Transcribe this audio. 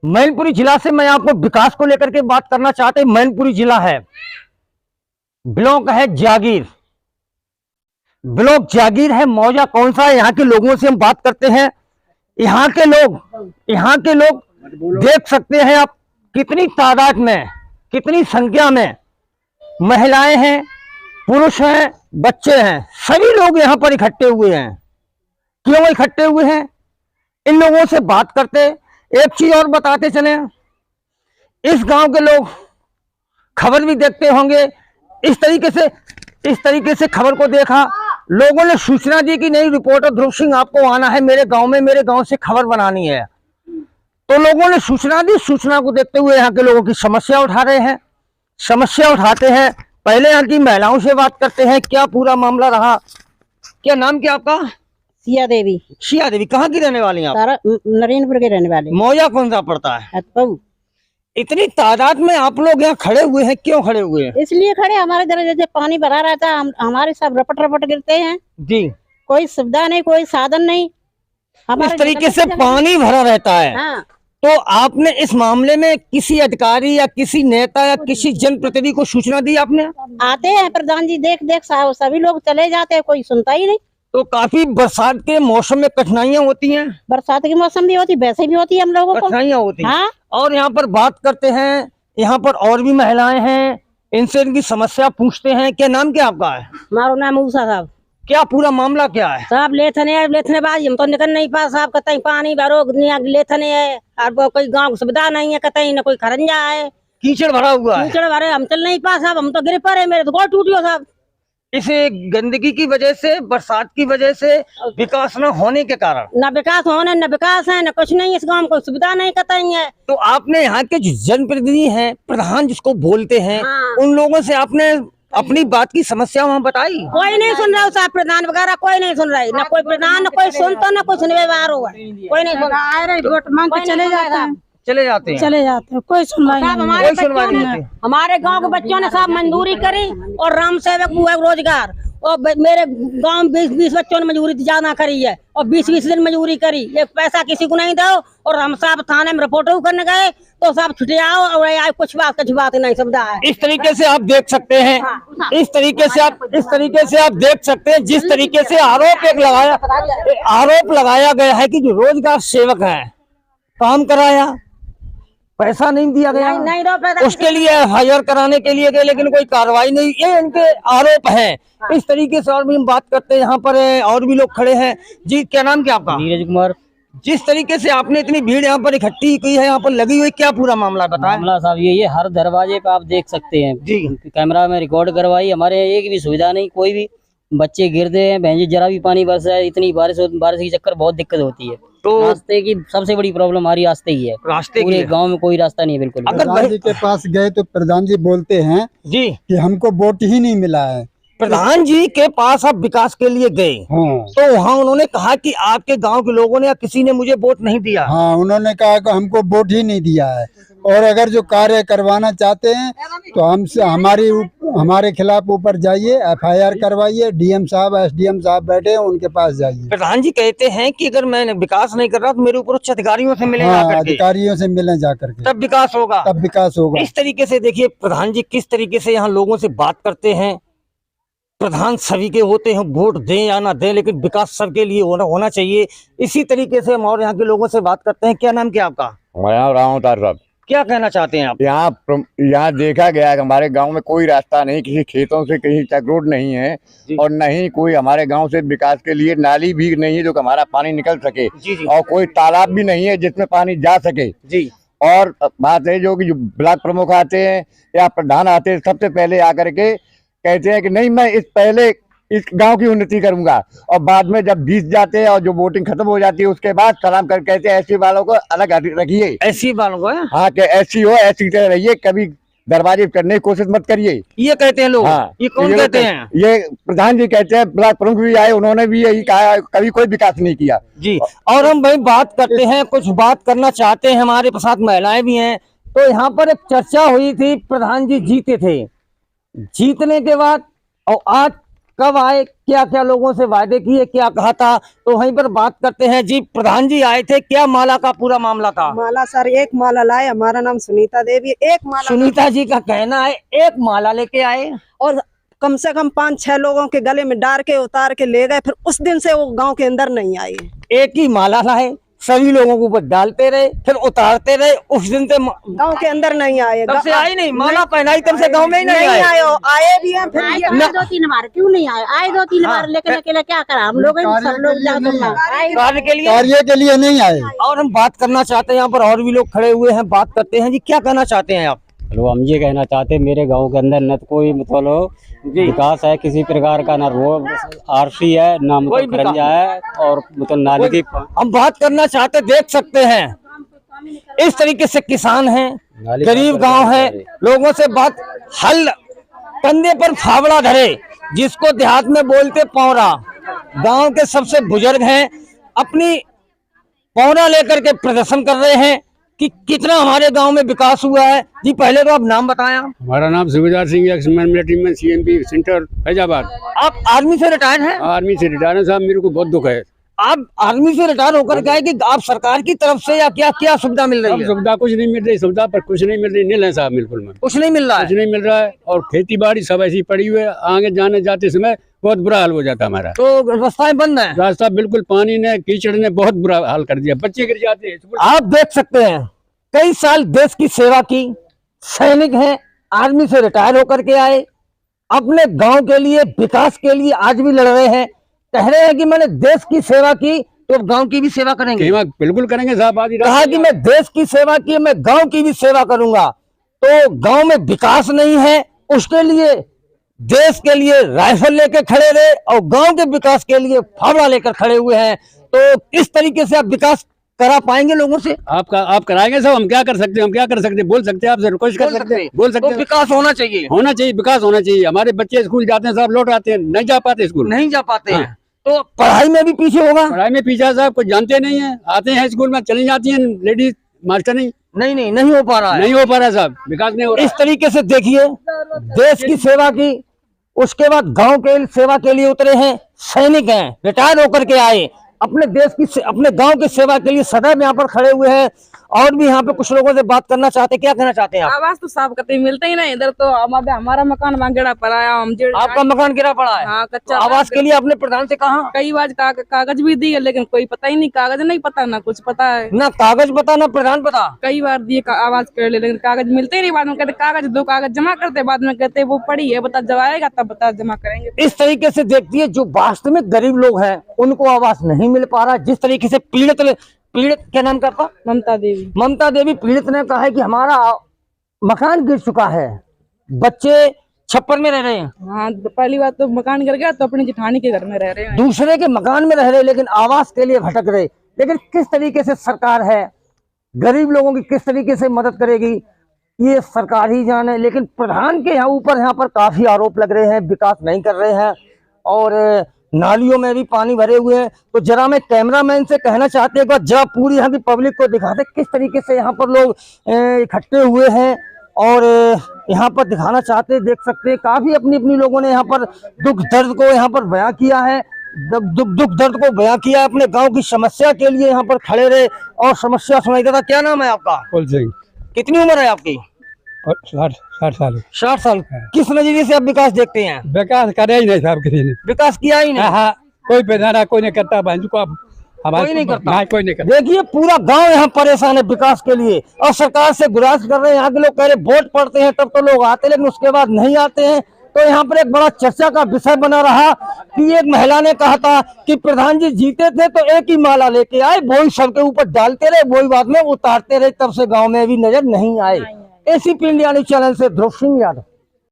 मैनपुरी जिला से मैं आपको विकास को लेकर के बात करना चाहते हैं। मैनपुरी जिला है, ब्लॉक है जागीर, ब्लॉक जागीर है। मौजा कौन सा है, यहाँ के लोगों से हम बात करते हैं। यहाँ के लोग देख सकते हैं आप कितनी तादाद में, कितनी संख्या में महिलाएं हैं, पुरुष हैं, बच्चे हैं, सभी लोग यहाँ पर इकट्ठे हुए हैं। क्यों इकट्ठे हुए हैं, इन लोगों से बात करते। एक चीज और बताते चले, इस गांव के लोग खबर भी देखते होंगे। इस तरीके से खबर को देखा, लोगों ने सूचना दी कि नहीं, रिपोर्टर ध्रुव सिंह आपको आना है मेरे गांव में, मेरे गांव से खबर बनानी है। तो लोगों ने सूचना दी। सूचना को देखते हुए यहाँ के लोगों की समस्या उठा रहे हैं, समस्या उठाते हैं। पहले यहाँ की महिलाओं से बात करते हैं, क्या पूरा मामला रहा। क्या नाम क्या आपका? सिया देवी। सिया देवी, कहाँ की रहने वाली हैं आप? नरेंद्रपुर के रहने वाले। मौजा कौन सा पड़ता है? इतनी तादाद में आप लोग यहाँ खड़े हुए हैं, क्यों खड़े हुए हैं? इसलिए खड़े, हमारे घर जैसे पानी भरा रहता है, हमारे सब रपट रपट गिरते हैं जी। कोई सुविधा नहीं, कोई साधन नहीं। इस तरीके से पानी भरा रहता है। हाँ। तो आपने इस मामले में किसी अधिकारी या किसी नेता या किसी जनप्रतिनिधि को सूचना दी आपने? आते हैं प्रधान जी, देख सभी लोग चले जाते हैं, कोई सुनता ही नहीं। तो काफी बरसात के मौसम में कठिनाइयां होती हैं। बरसात के मौसम भी होती, वैसे भी होती है, हम लोगों को कठिनाइयां होती हैं। हाँ? और यहाँ पर बात करते हैं, यहाँ पर और भी महिलाएं हैं, इनसे इनकी समस्या पूछते हैं। क्या नाम क्या आपका है? हमारा नाम मूसा साहब। क्या पूरा मामला क्या है? साहब लेथने बाजी, हम तो निकल नहीं पा साहब, कतई पानी भरो लेथने है, और कोई गाँव की सुविधा नहीं है, कतई न कोई खरंजा है, कीचड़ भरा हुआ है। कीचड़ भरे, हम चल नहीं पा साहब, हम तो गिर पड़े, मेरे तो गोड़ टूटियो साहब। इस गंदगी की वजह से, बरसात की वजह से, विकास न होने के कारण। न विकास होने, न विकास है, न कुछ नहीं, इस गांव में कोई सुविधा नहीं कतई है। तो आपने यहाँ के जो जनप्रतिनिधि हैं, प्रधान जिसको बोलते हैं, हाँ। उन लोगों से आपने अपनी बात की समस्या वहाँ बताई? कोई नहीं सुन रहा साहब, प्रधान वगैरह कोई नहीं सुन रहा है, न कोई प्रधान, न कोई सुनता, न कोई सुनने वाला हुआ, कोई नहीं सुन रहा। वोट मांग के चले जाता है, चले जाते हैं, कोई सुनवाई नहीं। हमारे गांव के बच्चों ने सब मंजूरी करी, और राम सेवक हुआ रोजगार, और मेरे गांव में 20 बच्चों ने मजूरी ज्यादा करी है, और 20 दिन मजूरी करी, एक पैसा किसी को नहीं दो। और हम सब थाने में रिपोर्ट करने गए तो सब छुटे आओ, और कुछ बात नहीं समझा है। इस तरीके से आप देख सकते हैं, इस तरीके से आप देख सकते हैं, जिस तरीके से आरोप लगाया गया है कि जो रोजगार सेवक है, काम कराया, पैसा नहीं दिया गया, नहीं उसके लिए FIR कराने के लिए गए, लेकिन कोई कार्रवाई नहीं। ये इनके आरोप हैं। इस तरीके से और भी हम बात करते हैं, यहाँ पर और भी लोग खड़े हैं। जी, क्या नाम क्या आपका? नीरज कुमार। जिस तरीके से आपने इतनी भीड़ यहाँ पर इकट्ठी की है, यहाँ पर लगी हुई, क्या पूरा मामला बताएं? मामला साहब ये हर दरवाजे पे आप देख सकते हैं जी, कैमरा में रिकॉर्ड करवाई। हमारे यहाँ एक भी सुविधा नहीं, कोई भी बच्चे गिरते हैं, भैंस जरा भी पानी बरस है, इतनी बारिश के चक्कर बहुत दिक्कत होती है। तो रास्ते की सबसे बड़ी प्रॉब्लम हमारी रास्ते ही है। रास्ते पूरे गांव में कोई रास्ता नहीं है बिल्कुल। प्रधान जी के पास गए तो प्रधान जी बोलते हैं जी कि हमको वोट ही नहीं मिला है। प्रधान जी के पास आप विकास के लिए गए? हाँ। तो वहाँ उन्होंने कहा कि आपके गांव के लोगों ने या किसी ने मुझे वोट नहीं दिया? हाँ, उन्होंने कहा कि हमको वोट ही नहीं दिया है, और अगर जो कार्य करवाना चाहते हैं तो हमसे हमारे खिलाफ ऊपर जाइए, FIR करवाइए, DM साहब, SDM साहब बैठे हैं, उनके पास जाइए। प्रधान जी कहते हैं कि अगर मैं विकास नहीं कर रहा तो मेरे ऊपर उच्च अधिकारियों से मिले हाँ, अधिकारियों से मिले जाकर के, तब विकास होगा, तब विकास होगा। इस तरीके से देखिए प्रधान जी किस तरीके से यहाँ लोगों से बात करते हैं। प्रधान सभी के होते हैं, वोट दें या ना दें, लेकिन विकास सबके लिए होना चाहिए। इसी तरीके से हम और यहाँ के लोगों से बात करते हैं। क्या नाम क्या आपका? मैं राम तार साहब। क्या कहना चाहते हैं आप? यहाँ देखा गया है कि हमारे गांव में कोई रास्ता नहीं, किसी खेतों से कहीं तक रोड नहीं है, और नहीं कोई हमारे गांव से विकास के लिए नाली भी नहीं है जो कि हमारा पानी निकल सके, और कोई तालाब भी नहीं है जिसमें पानी जा सके जी। और बात है जो कि जो ब्लॉक प्रमुख आते हैं या प्रधान आते हैं, सबसे पहले आकर के कहते हैं कि नहीं मैं पहले इस गांव की उन्नति करूंगा, और बाद में जब बीत जाते हैं और जो वोटिंग खत्म हो जाती है उसके बाद सलाम कर कहते हैं ऐसी वालों को अलग रखिए, ऐसी वालों को हाँ कि ऐसी हो ऐसी तरह रहिए, कभी दरवाजे करने की कोशिश मत करिए, ये कहते हैं लोग। हाँ, ये कौन कहते हैं? ये प्रधान जी कहते हैं। ब्लॉक प्रमुख भी आए, उन्होंने भी यही कहा, कभी कोई विकास नहीं किया जी। और हम भाई बात करते हैं, कुछ बात करना चाहते हैं, हमारे साथ महिलाएं भी हैं। तो यहाँ पर एक चर्चा हुई थी, प्रधान जी जीते थे, जीतने के बाद और आज कब आए, क्या क्या लोगों से वादे किए, क्या कहा था, तो वहीं पर बात करते हैं। जी प्रधान जी आए थे, क्या माला का पूरा मामला था? माला सर एक माला लाए, हमारा नाम सुनीता देवी, एक माला सुनीता जी का कहना है एक माला लेके आए और कम से कम 5-6 लोगों के गले में डाल के उतार के ले गए, फिर उस दिन से वो गांव के अंदर नहीं आए। एक ही माला लाए, सभी लोगों के ऊपर डालते रहे, फिर उतारते रहे, उस दिन से गांव के अंदर नहीं आए। तब से आए नहीं, माला पहनाई तब से गांव में ही नहीं आए। आए भी हैं, फिर ये 2-3 बार क्यों नहीं आए? आए 2-3 बार, लेकिन अकेले क्या करा हम लोग, सब लोग कार्य के लिए, कार्य के लिए नहीं आए। और हम बात करना चाहते हैं, यहाँ पर और भी लोग खड़े हुए हैं, बात करते हैं। जी क्या कहना चाहते हैं आप? हेलो, हम ये कहना चाहते हैं मेरे गांव के अंदर न तो कोई मतलब विकास है किसी प्रकार का, ना रोड आरसी है, ना मतलब खरंजा है, और मतलब नाली की। हम बात करना चाहते, देख सकते हैं इस तरीके से किसान हैं, गरीब गांव है, लोगों से बात, हल कंधे पर फावड़ा धरे, जिसको देहात में बोलते पौरा, गांव के सबसे बुजुर्ग हैं, अपनी पौरा लेकर के प्रदर्शन कर रहे हैं कि कितना हमारे गांव में विकास हुआ है। जी पहले तो आप नाम बताया। हमारा नाम Subedar Singh, ex man military man, CMP centre Faizabad. आप आर्मी से रिटायर्ड हैं? आर्मी से रिटायर है साहब, मेरे को बहुत दुख है। आप आर्मी से रिटायर होकर गए कि आप सरकार की तरफ से, या क्या क्या सुविधा मिल रही है? सुविधा कुछ नहीं मिल रही, सुविधा पर कुछ नहीं मिल रही, नील है साहब, बिल्कुल में कुछ नहीं मिल रहा कुछ है। नहीं मिल रहा है, और खेती बाड़ी सब ऐसी पड़ी हुई है, आगे जाने जाते समय बहुत बुरा हाल हो जाता हमारा। तो रास्ताएं बंद हैं। रास्ता बिल्कुल, पानी ने कीचड़ ने बहुत बुरा हाल कर दिया, बच्चे गिर जाते हैं। आप देख सकते हैं, कई साल देश की सेवा की, सैनिक हैं, आर्मी से रिटायर होकर के आए, अपने गांव के लिए, विकास के लिए आज भी लड़ रहे हैं, कह रहे हैं कि मैंने देश की सेवा की तो गांव की भी सेवा करेंगे। बिल्कुल करेंगे साहब। आज कहा कि मैं देश की सेवा की, मैं गांव की भी सेवा करूंगा। तो गांव में विकास नहीं है, उसके लिए देश के लिए राइफल लेकर खड़े रहे और गांव के विकास के लिए फावड़ा लेकर खड़े हुए हैं। तो इस तरीके से आप विकास करा पाएंगे लोगों से? आप कराएंगे साहब, हम क्या कर सकते हैं, हम क्या कर सकते हैं, बोल सकते हैं, आपसे रिक्वेस्ट कर सकते हैं, बोल सकते तो हैं। विकास होना चाहिए, होना चाहिए, विकास होना चाहिए। हमारे बच्चे स्कूल जाते हैं साहब, लौट आते हैं, नहीं जा पाते स्कूल, नहीं जा पाते हैं, तो पढ़ाई में भी पीछे होगा। पढ़ाई में पीछा साहब, कुछ जानते नहीं है, आते हैं स्कूल में, चली जाती हैं लेडीज मास्टर, नहीं हो पा रहा है, नहीं हो पा रहा साहब, विकास नहीं हो रहा। इस तरीके से देखिए, देश की सेवा की, उसके बाद गांव के सेवा के लिए उतरे हैं, सैनिक हैं, रिटायर होकर के आए, अपने देश की, अपने गांव की सेवा के लिए सदैव यहाँ पर खड़े हुए हैं। और भी यहाँ पे कुछ लोगों से बात करना चाहते हैं, क्या कहना चाहते हैं आप? आवाज तो साफ कतई मिलता ही नहीं इधर, तो हमारा मकान गिरा पड़ा है। आपका मकान गिरा पड़ा है? हाँ, कच्चा। आवास के लिए आपने प्रधान से कहा? कई बार कागज भी दिए, लेकिन कोई पता ही नहीं, कागज नहीं पता, ना कुछ पता है, ना कागज पता, ना प्रधान पता। कई बार दिए आवाज कर ले, लेकिन कागज मिलते ही नहीं। बाद में कहते कागज दो, कागज जमा करते, बाद में कहते वो पड़ी है, बता जब आएगा तब बता जमा करेंगे। इस तरीके से देखती है, जो वास्तव में गरीब लोग हैं उनको आवास नहीं मिल पा रहा। जिस तरीके से पीड़ित क्या नाम करता? ममता देवी पीड़ित ने कहा है कि हमारा मकान गिर चुका है, बच्चे छप्पर में रह रहे हैं। हाँ, पहली बात तो मकान गिर गया तो अपनी जेठानी के घर में रह रहे हैं, दूसरे के मकान में रह रहे, लेकिन आवास के लिए भटक रहे। लेकिन किस तरीके से सरकार है, गरीब लोगों की किस तरीके से मदद करेगी, ये सरकार ही जाने। लेकिन प्रधान के यहाँ पर काफी आरोप लग रहे हैं, विकास नहीं कर रहे हैं, और नालियों में भी पानी भरे हुए हैं। तो जरा मैं कैमरामैन से कहना चाहते हैं, जरा पूरी यहाँ की पब्लिक को दिखाते किस तरीके से यहाँ पर लोग इकट्ठे हुए हैं, और यहाँ पर दिखाना चाहते हैं। देख सकते हैं, काफी अपनी अपनी लोगों ने यहाँ पर दुख दर्द को यहाँ पर बयां किया है, दुख दर्द को बयां किया है, अपने गांव की समस्या के लिए यहाँ पर खड़े रहे और समस्या सुनाई देता। क्या नाम है आपका? कुल सिंह। कितनी उम्र है आपकी? 60 साल। 60 साल। किस नजरिए से आप विकास देखते हैं? विकास करे ही नहीं साहब, किसी ने विकास किया ही नहीं। हाँ, कोई बेचारा कोई नहीं करता, कोई नहीं करता। कोई नहीं करता। देखिए, पूरा गांव यहाँ परेशान है विकास के लिए, और सरकार से गुजारिश कर रहे हैं। यहाँ के लोग कह रहे वोट पड़ते हैं तब तो लोग आते, लेकिन उसके बाद नहीं आते हैं। तो यहाँ पर एक बड़ा चर्चा का विषय बना रहा कि एक महिला ने कहा था कि प्रधान जी जीते थे तो एक ही माला लेके आए, वही सबके ऊपर डालते रहे, वही बाद में उतारते रहे, तब से गाँव में भी नजर नहीं आए। एसीपी इंडिया न्यूज चैनल से ध्रुव सिंह यादव।